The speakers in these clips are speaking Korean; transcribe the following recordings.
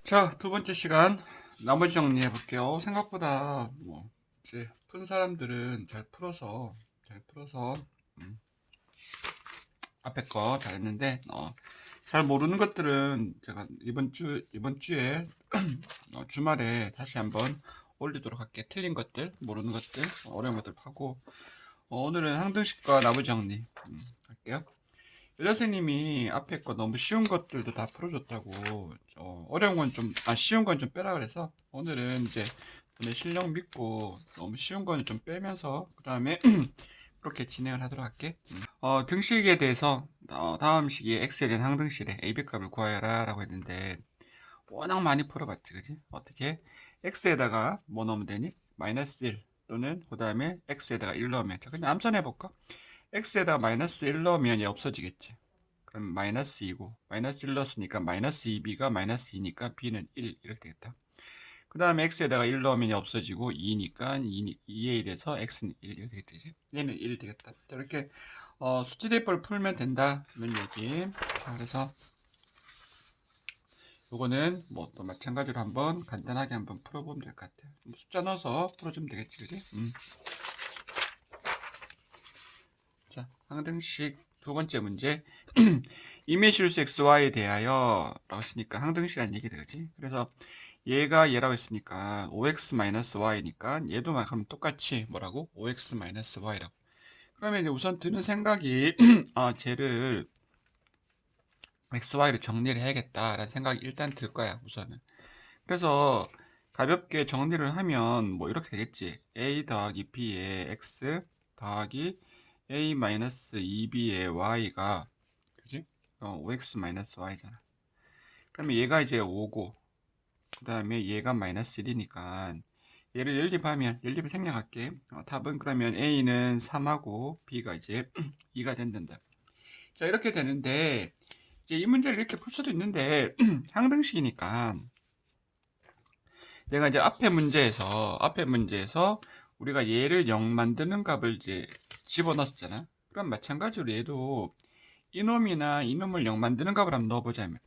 자, 두 번째 시간 나머지 정리해 볼게요. 생각보다 이제 푼 사람들은 잘 풀어서 음, 앞에 거 잘했는데 잘 모르는 것들은 제가 이번 주에 주말에 다시 한번 올리도록 할게. 틀린 것들, 모르는 것들, 어려운 것들 하고 오늘은 항등식과 나머지 정리 할게요. 여자 선생님이 앞에 거 너무 쉬운 것들도 다 풀어줬다고 어려운 건 좀, 쉬운 건 좀 빼라 그래서 오늘은 이제 내 실력 믿고 너무 쉬운 거는 좀 빼면서 그 다음에 그렇게 진행을 하도록 할게. 등식에 대해서 다음 시기에 x에 대한 항등식에 ab 값을 구하여라 라고 했는데 워낙 많이 풀어봤지, 그지? 어떻게 x에다가 뭐 넣으면 되니? 마이너스 1 또는 그 다음에 x에다가 1 넣으면, 자 그냥 암산해볼까? x에다가 마이너스 1 넣으면 얘 없어지겠지. 그럼 마이너스 2고 마이너스 1 넣었으니까 마이너스 2b가 마이너스 2니까 b는 1 이렇게 되겠다. 그 다음에 x에다가 1 넣으면 없어지고 2니까 2에 1에서 x는 1 이렇게 되겠지. 얘는 1 되겠다. 이렇게 수치 대입을 풀면 된다 이런 얘기. 자, 그래서 요거는 뭐 또 마찬가지로 한번 간단하게 한번 풀어보면 될 것 같아요. 숫자 넣어서 풀어주면 되겠지, 그지? 자, 항등식 두 번째 문제. 임의실수 xy에 대하여 라고 했으니까 항등식이라는 얘기 되지. 그래서 얘가 얘라고 했으니까 5x-y니까 얘도 그럼 똑같이 뭐라고? 5x-y라고. 그러면 이제 우선 드는 생각이 쟤를 xy를 정리를 해야겠다라는 생각이 일단 들 거야, 우선은. 그래서 가볍게 정리를 하면 뭐 이렇게 되겠지. a 더하기 b의 x 더하기 a-2b의 y가 그지? 5x-y잖아. 그러면 얘가 이제 5고 그 다음에 얘가 마이너스 1이니까 얘를 연립을 생략할게. 답은 그러면 a는 3하고 b가 이제 2가 된단다. 자, 이렇게 되는데 이제 이 문제를 이렇게 풀 수도 있는데 항등식이니까 내가 이제 앞에 문제에서 우리가 얘를 0 만드는 값을 이제 집어넣었잖아. 그럼 마찬가지로 얘도 이놈이나 이놈을 0 만드는 값을 한번 넣어보자면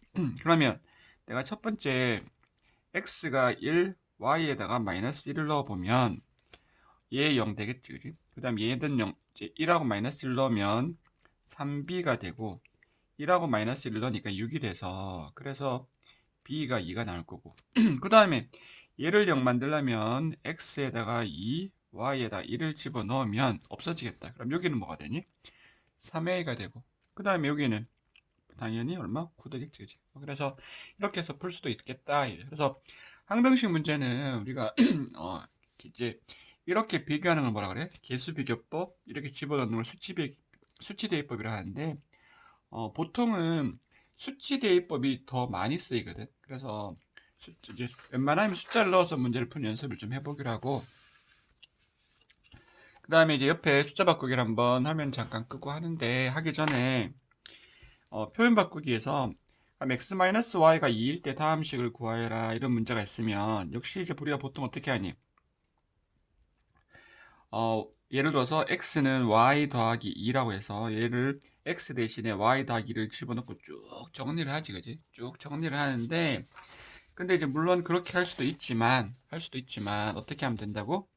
그러면 내가 첫 번째 x가 1, y에다가 마이너스 1을 넣어보면 얘 0 되겠지, 그지? 그 다음 얘는 0, 이제 1하고 마이너스 1 넣으면 3b가 되고 1하고 마이너스 1 넣으니까 6이 돼서 그래서 b가 2가 나올 거고 그 다음에 얘를 0 만들려면 x에다가 2, y에다 1을 집어넣으면 없어지겠다. 그럼 여기는 뭐가 되니? 3a가 되고 그 다음에 여기는 당연히 얼마? 9 되겠지, 그지? 그래서 이렇게 해서 풀 수도 있겠다. 그래서 항등식 문제는 우리가 이제 이렇게 비교하는 걸 뭐라 그래? 개수비교법 이렇게 집어넣는 걸 수치대입법이라 하는데 보통은 수치대입법이 더 많이 쓰이거든. 그래서 이제 웬만하면 숫자를 넣어서 문제를 푸는 연습을 좀 해보기로 하고 그 다음에 이제 옆에 숫자 바꾸기를 한번 화면 잠깐 끄고 하는데 하기 전에 표현 바꾸기에서 x-y가 2일 때 다음 식을 구하여라 이런 문제가 있으면 역시 이제 우리가 보통 어떻게 하니? 예를 들어서 x는 y 더하기 2라고 해서 얘를 x 대신에 y 더하기 2를 집어넣고 쭉 정리를 하지, 그지? 쭉 정리를 하는데 근데 이제 물론 그렇게 할 수도 있지만 어떻게 하면 된다고?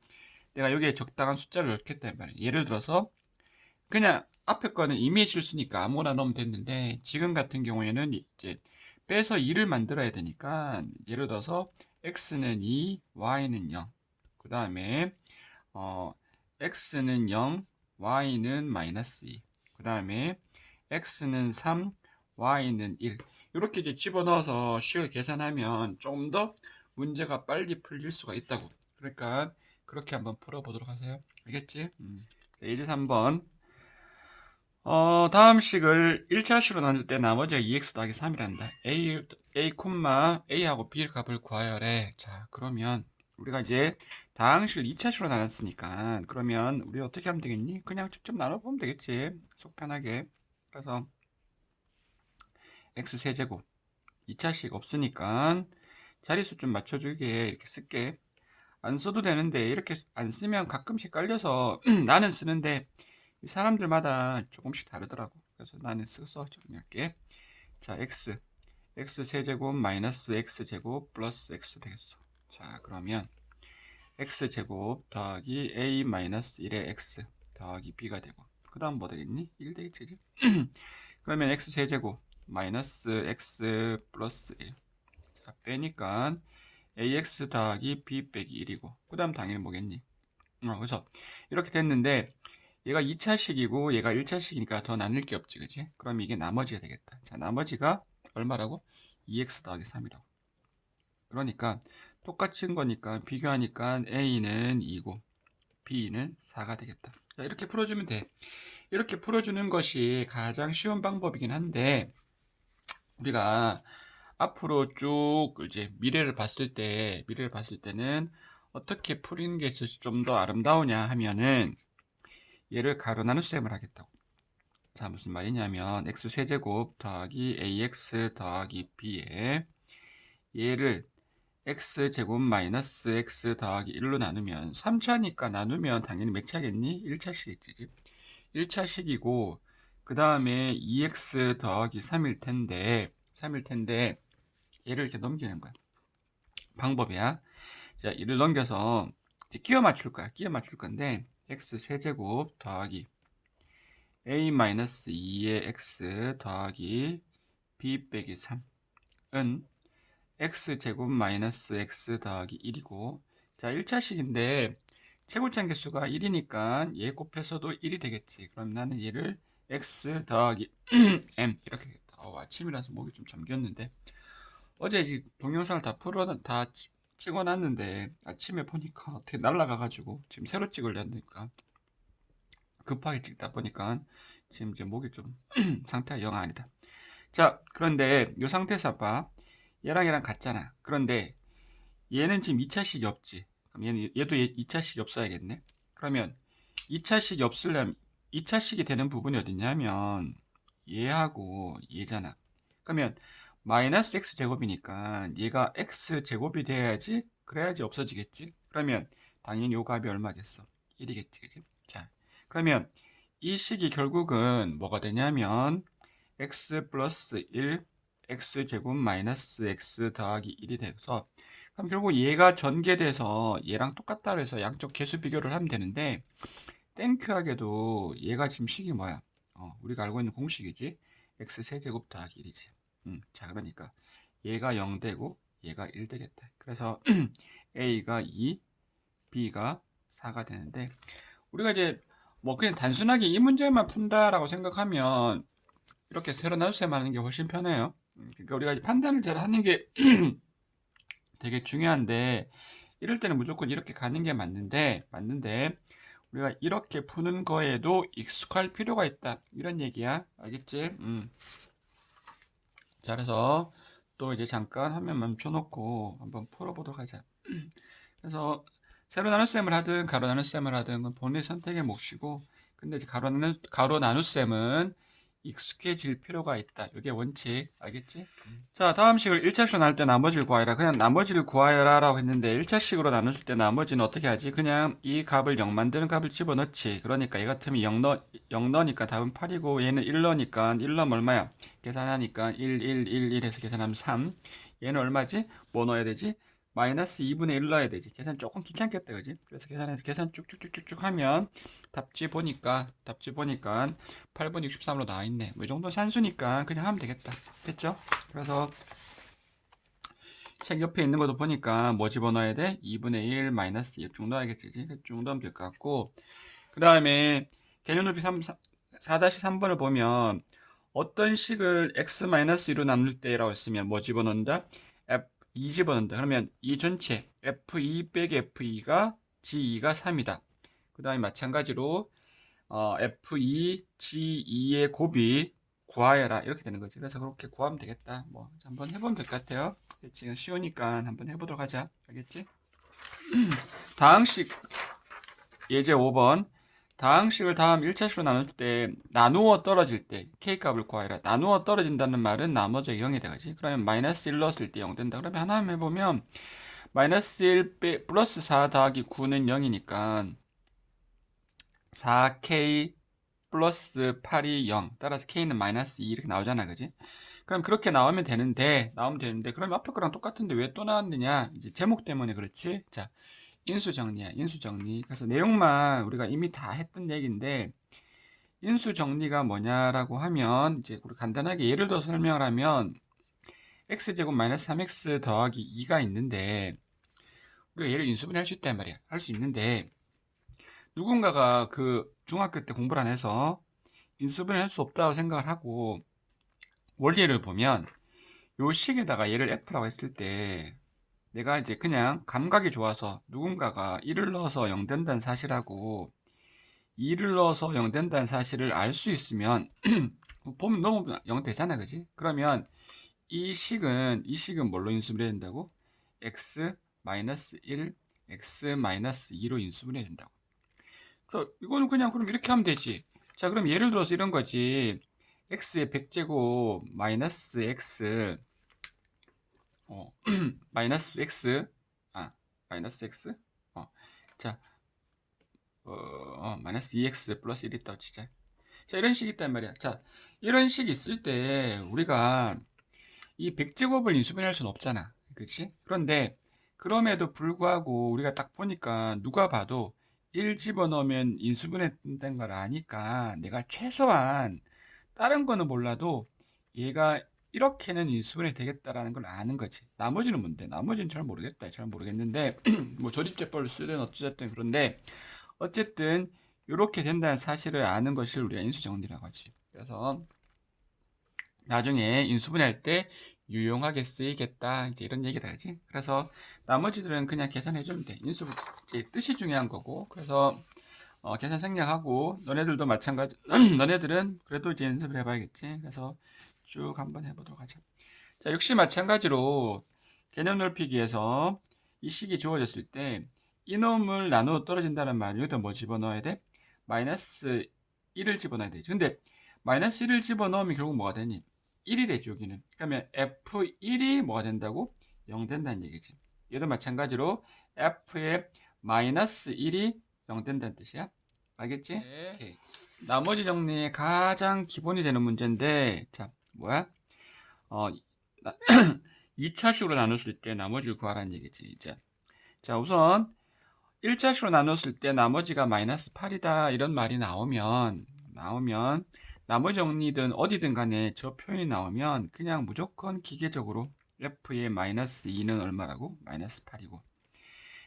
내가 여기에 적당한 숫자를 넣겠단 말이야. 예를 들어서 그냥 앞에 거는 임의 실수니까 아무거나 넣으면 됐는데 지금 같은 경우에는 이제 빼서 2를 만들어야 되니까 예를 들어서 x는 2, y는 0. 그 다음에 x는 0, y는 마이너스 2. 그 다음에 x는 3, y는 1. 이렇게 이제 집어넣어서 식을 계산하면 좀 더 문제가 빨리 풀릴 수가 있다고. 그러니까 그렇게 한번 풀어보도록 하세요. 알겠지? 예제 3번. 다음 식을 1차식으로 나눌 때 나머지가 2x 더하기 3이란다. A하고 B 값을 구하여래. 자, 그러면 우리가 이제 다항식을 2차식으로 나눴으니까 그러면 우리 어떻게 하면 되겠니? 그냥 직접 나눠보면 되겠지. 속 편하게. 그래서 x 세제곱 2차식 없으니까 자릿수 좀 맞춰주게 이렇게 쓸게. 안 써도 되는데 이렇게 안 쓰면 가끔씩 깔려서 나는 쓰는데 사람들마다 조금씩 다르더라고. 그래서 나는 써서 정리할게. 자, x x세제곱 마이너스 x제곱 플러스 x 되겠어. 자, 그러면 x제곱 더하기 a 마이너스 1의 x 더하기 b가 되고, 그 다음 뭐 되겠니? 1 되겠지? 그러면 x세제곱 마이너스 x 플러스 1. 자, 빼니까 ax 더하기 b 빼기 1이고, 그 다음 당연히 뭐겠니? 그래서 이렇게 됐는데, 얘가 2차식이고 얘가 1차식이니까 더 나눌 게 없지, 그지? 그럼 이게 나머지가 되겠다. 자, 나머지가 얼마라고? 2x 더하기 3이라고. 그러니까 똑같은 거니까 비교하니까 a는 2고 b는 4가 되겠다. 자, 이렇게 풀어주면 돼. 이렇게 풀어주는 것이 가장 쉬운 방법이긴 한데, 우리가 앞으로 쭉 이제 미래를 봤을 때는 어떻게 풀리는 게 좀 더 아름다우냐 하면은, 얘를 가로 나눗셈을 하겠다고. 자, 무슨 말이냐면 x세제곱 더하기 ax 더하기 b에 얘를 x제곱 마이너스 x 더하기 1로 나누면 3차니까 나누면 당연히 몇 차겠니? 1차식이지. 1차식이고 그 다음에 2x 더하기 3일 텐데 얘를 이렇게 넘기는 거야. 방법이야. 자, 이를 넘겨서 이제 끼워 맞출 거야. 끼워 맞출 건데 x세제곱 더하기 a-2의 x 더하기 b 빼기 3은 x제곱 마이너스 x 더하기 1이고, 자, 1차식인데 최고점 개수가 1이니까 얘 곱해서도 1이 되겠지. 그럼 나는 얘를 x 더하기 m 이렇게 되겠다. 아침이라서 목이 좀 잠겼는데, 어제 이 동영상을 다 찍어놨는데 아침에 보니까 어떻게 날라가가지고 지금 새로 찍으려니까 급하게 찍다 보니까 지금 이제 목이 좀 상태가 영 아니다. 자, 그런데 이 상태에서 봐. 얘랑 같잖아. 그런데 얘는 지금 2차식이 없지. 그럼 얘도 2차식이 없어야겠네. 그러면 2차식이 없으려면 2차식이 되는 부분이 어디냐면 얘하고 얘잖아. 그러면 마이너스 x제곱이니까 얘가 x제곱이 돼야지, 그래야지 없어지겠지. 그러면 당연히 요 값이 얼마겠어? 1이겠지, 그지? 자, 그러면 이 식이 결국은 뭐가 되냐면 x 플러스 1 x제곱 마이너스 x 더하기 1이 돼서, 그럼 결국 얘가 전개돼서 얘랑 똑같다 그래서 양쪽 개수 비교를 하면 되는데, 땡큐하게도 얘가 지금 식이 뭐야? 우리가 알고 있는 공식이지. x 세제곱 더하기 1이지. 자, 그러니까 얘가 0 되고 얘가 1 되겠다. 그래서 a가 2, b가 4가 되는데, 우리가 이제 뭐 그냥 단순하게 이 문제만 푼다라고 생각하면 이렇게 세로 나눗셈 하는 게 훨씬 편해요. 그러니까 우리가 판단을 잘 하는 게 되게 중요한데, 이럴 때는 무조건 이렇게 가는 게 맞는데 우리가 이렇게 푸는 거에도 익숙할 필요가 있다, 이런 얘기야. 알겠지? 자, 그래서 또 이제 잠깐 화면 멈춰놓고 한번 풀어보도록 하자. 그래서 세로 나눗셈을 하든 가로 나눗셈을 하든 건 본인 선택의 몫이고, 근데 이제 가로 나눗셈은 익숙해질 필요가 있다. 이게 원칙. 알겠지? 자, 다음 식을 1차식으로 나눌 때 나머지를 구하여라. 그냥 나머지를 구하여라 라고 했는데, 1차식으로 나눌 때 나머지는 어떻게 하지? 그냥 이 값을 0 만드는 값을 집어넣지. 그러니까 얘 같으면 0 넣으니까 답은 8이고, 얘는 1 넣으니까 1 넣으면 얼마야? 계산하니까 1, 1, 1, 1 해서 계산하면 3. 얘는 얼마지? 뭐 넣어야 되지? 마이너스 2분의 1 넣어야 되지. 계산 조금 귀찮겠다, 그지? 그래서 계산 쭉쭉쭉쭉 하면 답지 보니까 8분 63으로 나와 있네. 뭐 이 정도 산수니까 그냥 하면 되겠다. 됐죠? 그래서 책 옆에 있는 것도 보니까 뭐 집어넣어야 돼? 2분의 1 마이너스 2 쭉 넣어야겠지. 쭉 넣으면 될 것 같고, 그 다음에 개념 높이 4-3번을 보면 어떤 식을 x-2로 나눌 때라고 했으면 뭐 집어넣는다? F2 집어넣는다. 그러면 이 전체 F2 빼기 F2가 G2가 3이다. 그 다음에 마찬가지로 F2 G2의 곱이 구하여라, 이렇게 되는 거지. 그래서 그렇게 구하면 되겠다. 뭐 한번 해보면 될 것 같아요. 지금 쉬우니까 한번 해보도록 하자. 알겠지? 다항식 예제 5번. 다항식을 다음 1차식으로 나눌 때 나누어 떨어질 때 k값을 구하여라. 나누어 떨어진다는 말은 나머지가 0이 되겠지. 그러면 마이너스 1 넣었을 때 0 된다. 그러면 하나 해보면 마이너스 1 플러스 4 더하기 9는 0이니까 4k 플러스 8이 0, 따라서 k는 마이너스 2 이렇게 나오잖아, 그지? 그럼 그렇게 나오면 되는데, 그럼 앞에 거랑 똑같은데 왜 또 나왔느냐? 이제 제목 때문에 그렇지? 자, 인수 정리야, 인수 정리. 그래서 내용만 우리가 이미 다 했던 얘기인데, 인수 정리가 뭐냐라고 하면, 이제 우리 간단하게 예를 들어 설명을 하면, x제곱 마이너스 3x 더하기 2가 있는데, 우리가 얘를 인수분해 할 수 있단 말이야. 할 수 있는데, 누군가가 그 중학교 때 공부를 안 해서 인수분해 할 수 없다고 생각을 하고, 원리를 보면, 요 식에다가 얘를 f라고 했을 때, 내가 이제 그냥 감각이 좋아서 누군가가 1을 넣어서 0 된다는 사실하고 2를 넣어서 0 된다는 사실을 알 수 있으면 보면 너무 0 되잖아, 그지? 그러면 이 식은 뭘로 인수분해 된다고? x 마이너스 1, x 마이너스 2로 인수분해 된다고. 그래서 이거는 그냥 그럼 이렇게 하면 되지. 자, 그럼 예를 들어서 이런 거지. x의 100제곱 마이너스 x 마이너스 x 마이너스 x 어, 자, 마이너스 2x 플러스 1 있다고 치자. 자, 이런 식이 있단 말이야. 자, 이런 식이 있을 때 우리가 이 100제곱을 인수분해할 수는 없잖아. 그렇지? 그런데 그럼에도 불구하고 우리가 딱 보니까 누가 봐도 1 집어넣으면 인수분해 된다는 걸 아니까 내가 최소한 다른 거는 몰라도 얘가 이렇게는 인수분해 되겠다라는 걸 아는 거지. 나머지는 뭔데? 나머지는 잘 모르겠다. 잘 모르겠는데 뭐 조립제법을 쓰든 어쨌든 그런데 어쨌든 이렇게 된다는 사실을 아는 것을 우리가 인수정리라고 하지. 그래서 나중에 인수분해할 때 유용하게 쓰이겠다 이제 이런 얘기다, 그지? 그래서 나머지들은 그냥 계산해주면 돼. 인수 이제 뜻이 중요한 거고. 그래서 계산 생략하고 너네들도 마찬가지. 너네들은 그래도 이제 연습을 해봐야겠지. 그래서 쭉 한번 해보도록 하자. 자, 역시 마찬가지로 개념 넓히기에서 이 식이 주어졌을 때 이놈을 나누어 떨어진다는 말, 여기다 뭐 집어넣어야 돼? 마이너스 1을 집어넣어야 되지. 근데 마이너스 1을 집어넣으면 결국 뭐가 되니? 1이 되죠, 여기는. 그러면 F1이 뭐가 된다고? 0 된다는 얘기지. 얘도 마찬가지로 F의 마이너스 1이 0 된다는 뜻이야. 알겠지? 네. 오케이. 나머지 정리의 가장 기본이 되는 문제인데, 자, 뭐야? 어, 2차식으로 나눴을 때 나머지를 구하라는 얘기지, 이제. 자, 우선 1차식으로 나눴을 때 나머지가 마이너스 8이다 이런 말이 나오면 나머지 정리든 어디든 간에 저 표현이 나오면 그냥 무조건 기계적으로 f의 마이너스 2는 얼마라고? 마이너스 8이고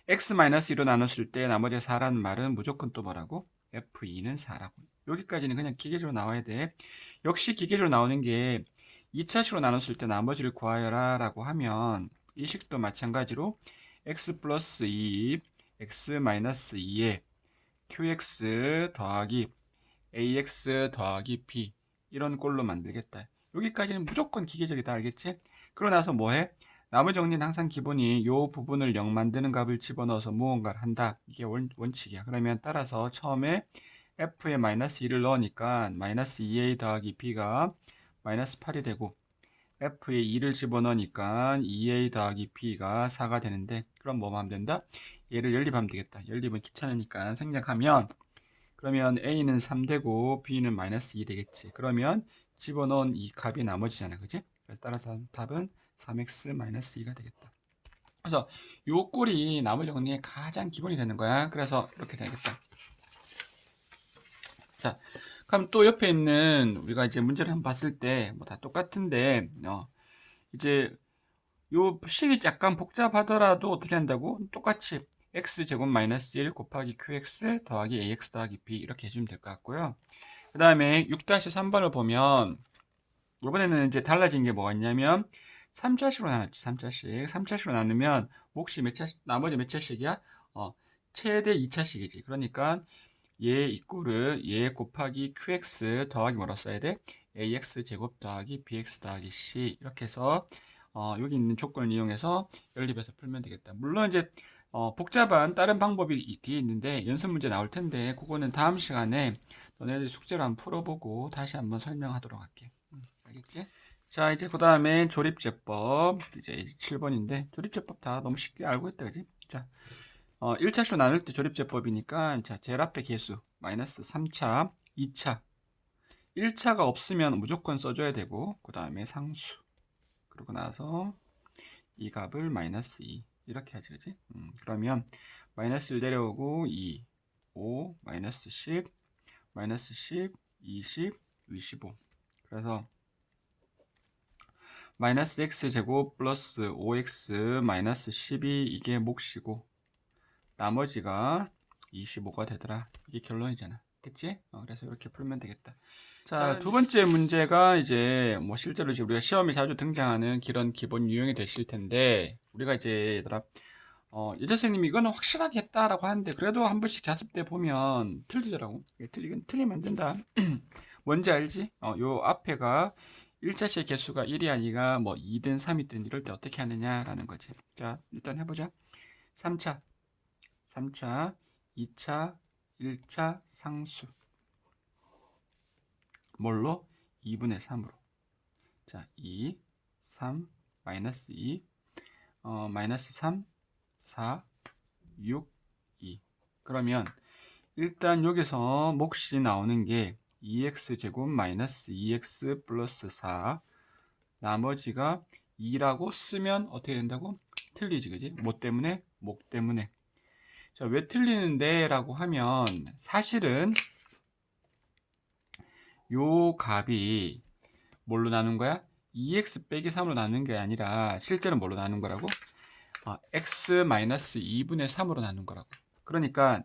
x 마이너스 2로 나눴을 때 나머지 4라는 말은 무조건 또 뭐라고? f2는 4라고. 여기까지는 그냥 기계적으로 나와야 돼. 역시 기계적으로 나오는 게 2차식으로 나눴을 때 나머지를 구하여라 라고 하면 이 식도 마찬가지로 x 플러스 2 x 마이너스 2에 qx 더하기 ax 더하기 b 이런 꼴로 만들겠다. 여기까지는 무조건 기계적이다, 알겠지? 그러고 나서 뭐해? 나머지 정리는 항상 기본이 요 부분을 0 만드는 값을 집어넣어서 무언가를 한다. 이게 원칙이야. 그러면 따라서 처음에 f에 마이너스 2를 넣으니까 마이너스 2a 더하기 b가 마이너스 8이 되고 f에 2를 집어넣으니까 2a 더하기 b가 4가 되는데 그럼 뭐만 하면 된다? 얘를 연립하면 되겠다. 연립은 귀찮으니까 생략하면 그러면 a는 3 되고 b는 마이너스 2 되겠지. 그러면 집어넣은 이 값이 나머지잖아, 그지? 그래서 따라서 답은 3x 마이너스 2가 되겠다. 그래서 요 꼴이 나머지 정리의 가장 기본이 되는 거야. 그래서 이렇게 되겠다. 자, 그럼 또 옆에 있는 우리가 이제 문제를 한번 봤을 때 뭐 다 똑같은데 이제 요 식이 약간 복잡하더라도 어떻게 한다고? 똑같이 x제곱 마이너스 1 곱하기 qx 더하기 ax 더하기 b 이렇게 해주면 될 것 같고요. 그 다음에 6-3번을 보면 이번에는 이제 달라진 게 뭐가 있냐면 3차식으로 나눴지. 3차식으로 나누면 몫이 나머지 몇 차식이야? 최대 2차식이지. 그러니까 얘 이꼴을 얘 곱하기 qx 더하기 뭐라 써야 돼? ax 제곱 더하기 bx 더하기 c 이렇게 해서 여기 있는 조건을 이용해서 연립해서 풀면 되겠다. 물론 이제 복잡한 다른 방법이 뒤에 있는데 연습 문제 나올 텐데 그거는 다음 시간에 너네들 숙제로 한번 풀어보고 다시 한번 설명하도록 할게. 알겠지? 자, 이제 그 다음에 조립제법 이제 7번인데 조립제법 다 너무 쉽게 알고 있다, 그지? 자, 1차식으로 나눌 때 조립제법이니까 자, 제일 앞에 개수 마이너스 3차, 2차 1차가 없으면 무조건 써줘야 되고, 그 다음에 상수. 그러고 나서 이 값을 마이너스 2. 이렇게 하지, 그지? 그러면 마이너스 1 내려오고 2, 5, 마이너스 10, 마이너스 10, 20, 25. 그래서 마이너스 x제곱 플러스 5x 마이너스 12 이게 몫이고 나머지가 25가 되더라. 이게 결론이잖아. 됐지? 그래서 이렇게 풀면 되겠다. 자, 두 번째 문제가 이제 뭐 실제로 이제 우리가 시험에 자주 등장하는 그런 기본 유형이 되실 텐데 우리가 이제 얘들아 여자 선생님이 이거는 확실하게 했다라고 하는데 그래도 한 번씩 자습 때 보면 틀리더라고. 이건 틀리면 안 된다. 뭔지 알지? 요 앞에가 1자씩 개수가 1이 아니라 뭐 2든 3이든 이럴 때 어떻게 하느냐라는 거지. 자, 일단 해보자. 3차, 2차, 1차 상수. 뭘로? 2분의 3으로. 자, 2, 3, 마이너스 2, 마이너스 3, 4, 6, 2. 그러면 일단 여기서 몫이 나오는 게 2x제곱 마이너스 2x 플러스 4 나머지가 2라고 쓰면 어떻게 된다고? 틀리지, 그지? 뭐 때문에? 목 때문에. 자, 왜 틀리는데? 라고 하면 사실은 요 값이 뭘로 나눈 거야? 2x 빼기 3으로 나눈 게 아니라 실제로 뭘로 나눈 거라고? x 마이너스 2분의 3으로 나눈 거라고. 그러니까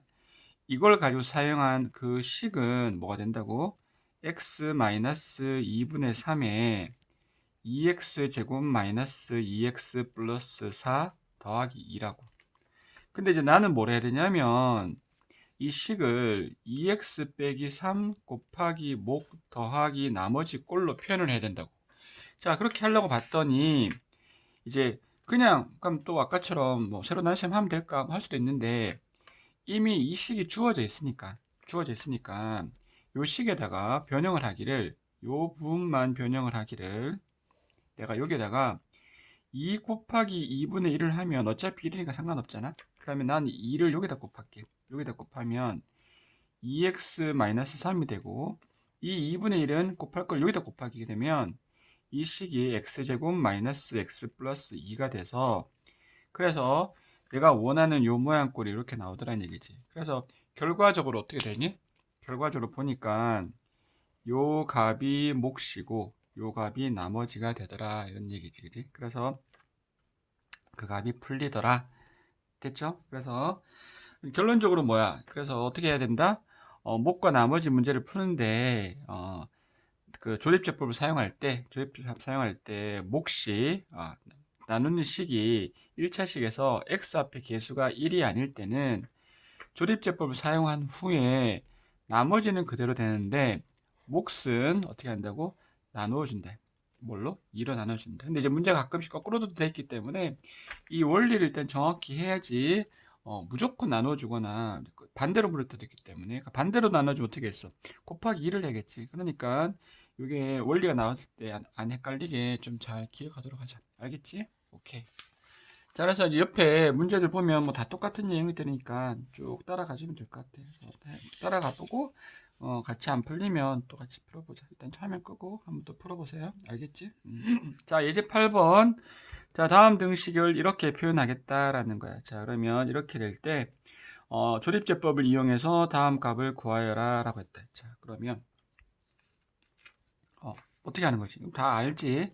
이걸 가지고 사용한 그 식은 뭐가 된다고? x 마이너스 2분의 3에 2x 제곱 마이너스 2x 플러스 4 더하기 2라고. 근데 이제 나는 뭘 해야 되냐면 이 식을 2x 빼기 3 곱하기 목 더하기 나머지 꼴로 표현을 해야 된다고. 자, 그렇게 하려고 봤더니 이제 그냥 그럼 또 아까처럼 뭐 새로 난셈 하면 될까 할 수도 있는데 이미 이 식이 주어져 있으니까 요 식에다가 변형을 하기를 요 부분만 변형을 하기를 내가 여기에다가 2 곱하기 2분의 1을 하면 어차피 1이니까 상관없잖아. 그러면 난 2를 여기다 곱할게. 여기다 곱하면 2x-3이 되고 이 2분의 1은 곱할 걸 여기다 곱하게 되면 이 식이 x제곱 마이너스 x 플러스 2가 돼서 그래서 내가 원하는 요 모양 꼴이 이렇게 나오더란 얘기지. 그래서 결과적으로 어떻게 되니? 결과적으로 보니까 요 값이 몫이고 요 값이 나머지가 되더라 이런 얘기지, 그지? 그래서 그 값이 풀리더라. 됐죠? 그래서 결론적으로 뭐야? 그래서 어떻게 해야 된다? 몫과 나머지 문제를 푸는데 그 조립제법을 사용할 때 몫이 나누는 식이 1차식에서 x 앞에 개수가 1이 아닐 때는 조립제법을 사용한 후에 나머지는 그대로 되는데 몫은 어떻게 한다고? 나누어 준다. 뭘로? 2로 나눠준다. 근데 이제 문제가 가끔씩 거꾸로도 돼 있기 때문에 이 원리를 일단 정확히 해야지 무조건 나눠주거나 반대로 물을 때도 있기 때문에 그러니까 반대로 나눠주면 어떻게 했어? 곱하기 2를 해야겠지. 그러니까 이게 원리가 나왔을 때 안 헷갈리게 좀 잘 기억하도록 하자. 알겠지? 오케이. 자, 그래서 이제 옆에 문제들 보면 뭐 다 똑같은 내용이되니까 쭉 따라가시면 될 것 같아. 따라가 보고 같이 안 풀리면 또 같이 풀어보자. 일단 화면 끄고 한번 또 풀어보세요. 알겠지? 자, 예제 8번. 자, 다음 등식을 이렇게 표현하겠다라는 거야. 자, 그러면 이렇게 될 때 조립제법을 이용해서 다음 값을 구하여라 라고 했다. 자, 그러면 어떻게 하는 거지? 다 알지?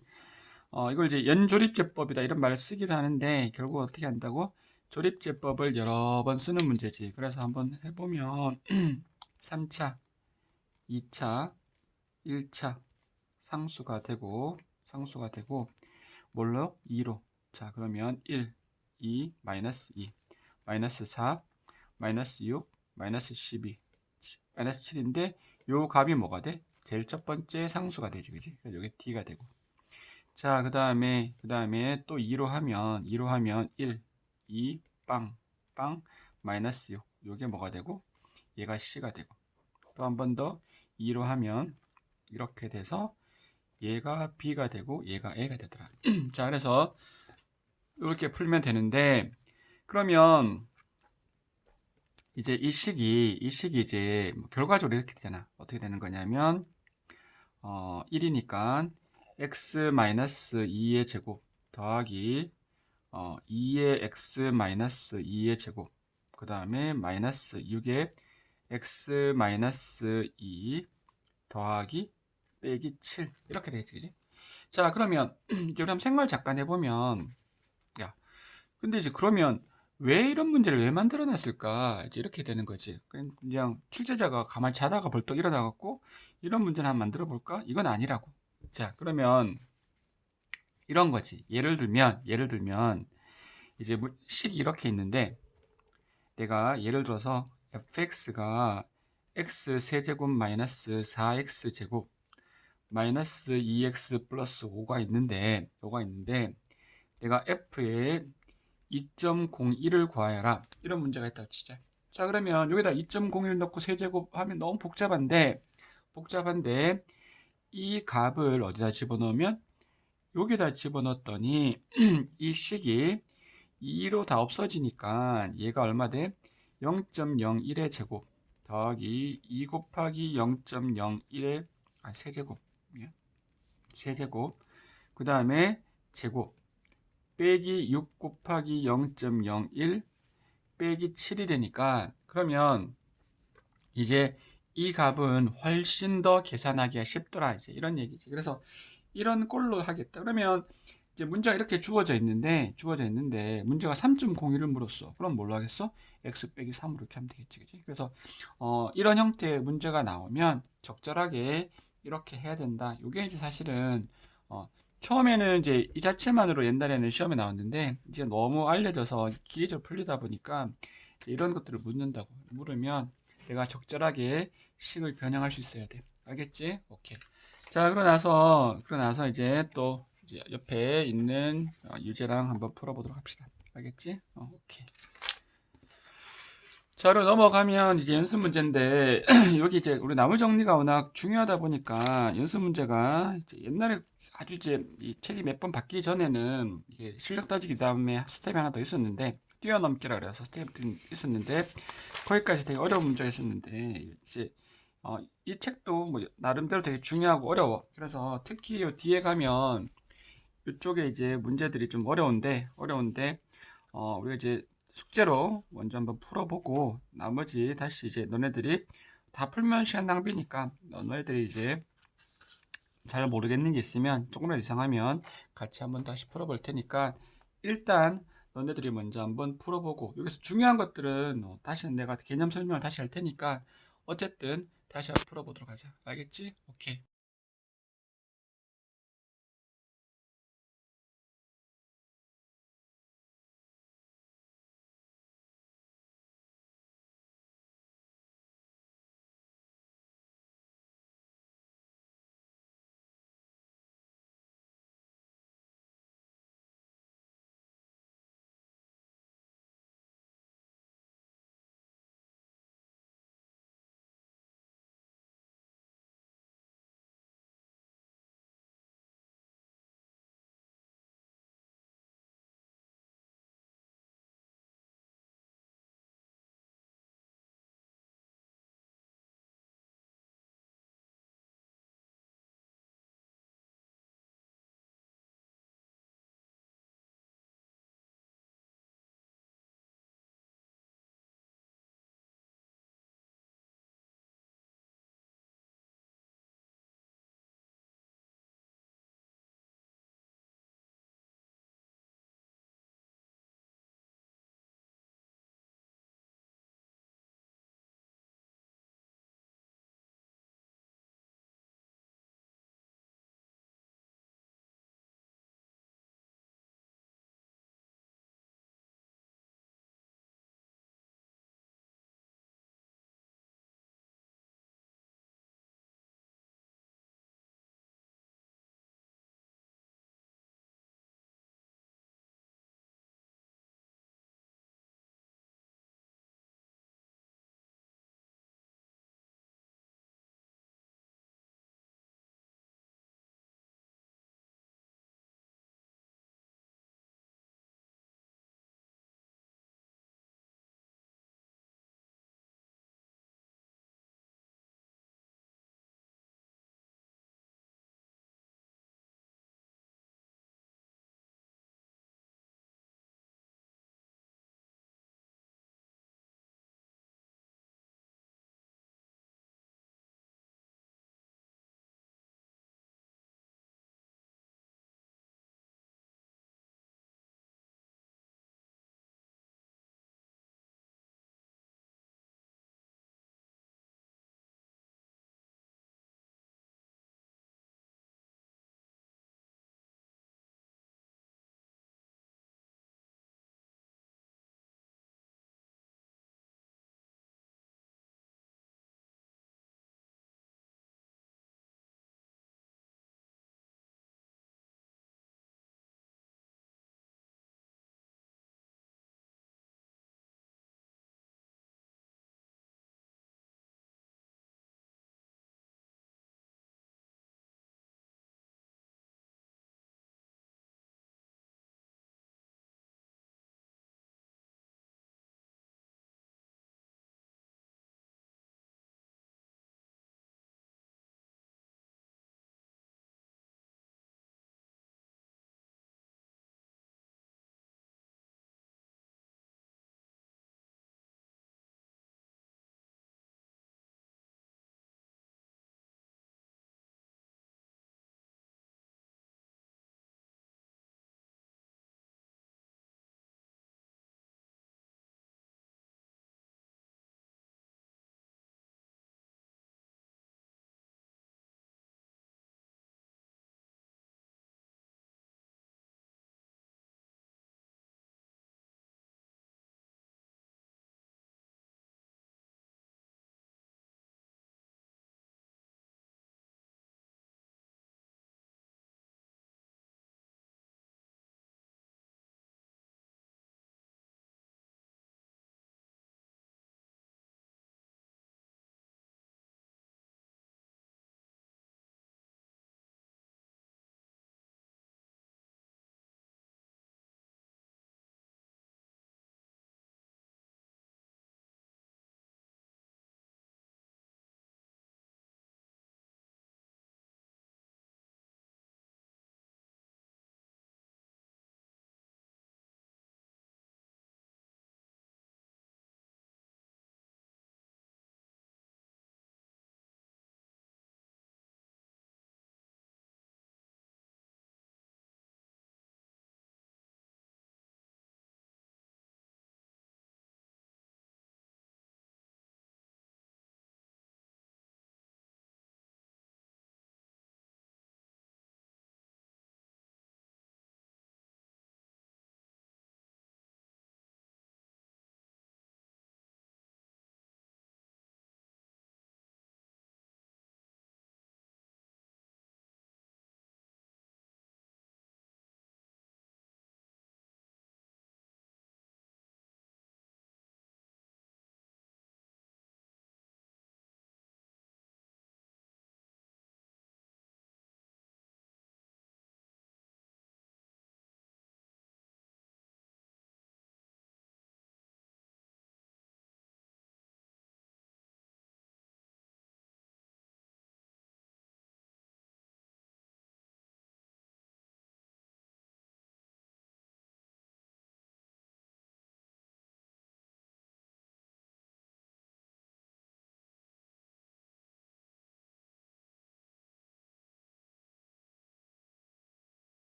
이걸 이제 연조립제법이다 이런 말을 쓰기도 하는데 결국 어떻게 한다고? 조립제법을 여러 번 쓰는 문제지. 그래서 한번 해보면 3차, 2차, 1차 상수가 되고 뭘로? 2로. 자, 그러면 1, 2, 마이너스 2, 마이너스 4, 마이너스 6, 마이너스 12, 마이너스 7인데 요 값이 뭐가 돼? 제일 첫 번째 상수가 되지, 그지? 그래서 이게 d가 되고. 자, 그 다음에 또 2로 하면 1, 2, 빵, 마이너스 6. 요게 뭐가 되고? 얘가 C가 되고. 또 한 번 더 2로 하면 이렇게 돼서 얘가 B가 되고 얘가 A가 되더라. 자, 그래서 이렇게 풀면 되는데 그러면 이제 이 식이 이제 결과적으로 이렇게 되잖아. 어떻게 되는 거냐면 1이니까 x-2의 제곱 더하기 2의 x-2의 제곱 그 다음에 마이너스 6의 x-2 더하기 빼기 7 이렇게 되겠지, 그지? 자, 그러면 이제 우리 한번 생활 잠깐 해보면, 야, 근데 이제 그러면 왜 이런 문제를 왜 만들어 놨을까? 이제 이렇게 되는 거지. 그냥 출제자가 가만히 자다가 벌떡 일어나갖고 이런 문제를 한번 만들어 볼까? 이건 아니라고. 자, 그러면 이런 거지. 예를 들면 이제 식이 이렇게 있는데 내가 예를 들어서 fx가 x 세제곱 마이너스 4x 제곱 마이너스 2x 플러스 5가 있는데 내가 f에 2.01을 구하여라 이런 문제가 있다고 치자. 자, 그러면 여기다 2.01 넣고 세제곱 하면 너무 복잡한데 이 값을 어디다 집어넣으면 여기다 집어넣었더니 이 식이 2로 다 없어지니까 얘가 얼마 돼? 0.01의 제곱 더하기 2 곱하기 0.01의 세제곱 그 다음에 제곱 빼기 6 곱하기 0.01 빼기 7이 되니까 그러면 이제 이 값은 훨씬 더 계산하기가 쉽더라 이제 이런 얘기지. 그래서 이런 꼴로 하겠다. 그러면 이제 문제가 이렇게 주어져 있는데 문제가 3.01을 물었어. 그럼 뭘로 하겠어? x 빼기 3으로 이렇게 하면 되겠지, 그치? 그래서 이런 형태의 문제가 나오면 적절하게 이렇게 해야 된다. 이게 이제 사실은 처음에는 이제 이 자체만으로 옛날에는 시험에 나왔는데 이제 너무 알려져서 기계적으로 풀리다 보니까 이런 것들을 물으면 내가 적절하게 식을 변형할 수 있어야 돼. 알겠지? 오케이. 자, 그러고 나서 이제 또 이제 옆에 있는 유제랑 한번 풀어보도록 합시다. 알겠지? 오케이. 자, 그럼 넘어가면 이제 연습 문제인데 여기 이제 우리 나무 정리가 워낙 중요하다 보니까 연습 문제가 이제 옛날에 아주 이제 이 책이 몇 번 바뀌기 전에는 이게 실력 따지기 다음에 스텝이 하나 더 있었는데 뛰어넘기라 그래서 스텝이 있었는데 거기까지 되게 어려운 문제가 있었는데 이제 이 책도 뭐 나름대로 되게 중요하고 어려워. 그래서 특히 요 뒤에 가면 이쪽에 이제 문제들이 좀 어려운데 우리가 이제 숙제로 먼저 한번 풀어보고 나머지 다시 이제 너네들이 다 풀면 시간 낭비니까 너네들이 이제 잘 모르겠는 게 있으면 조금이라도 이상하면 같이 한번 다시 풀어볼 테니까 일단 너네들이 먼저 한번 풀어보고 여기서 중요한 것들은 다시 내가 개념 설명을 다시 할 테니까 어쨌든 다시 한번 풀어보도록 하자. 알겠지? 오케이.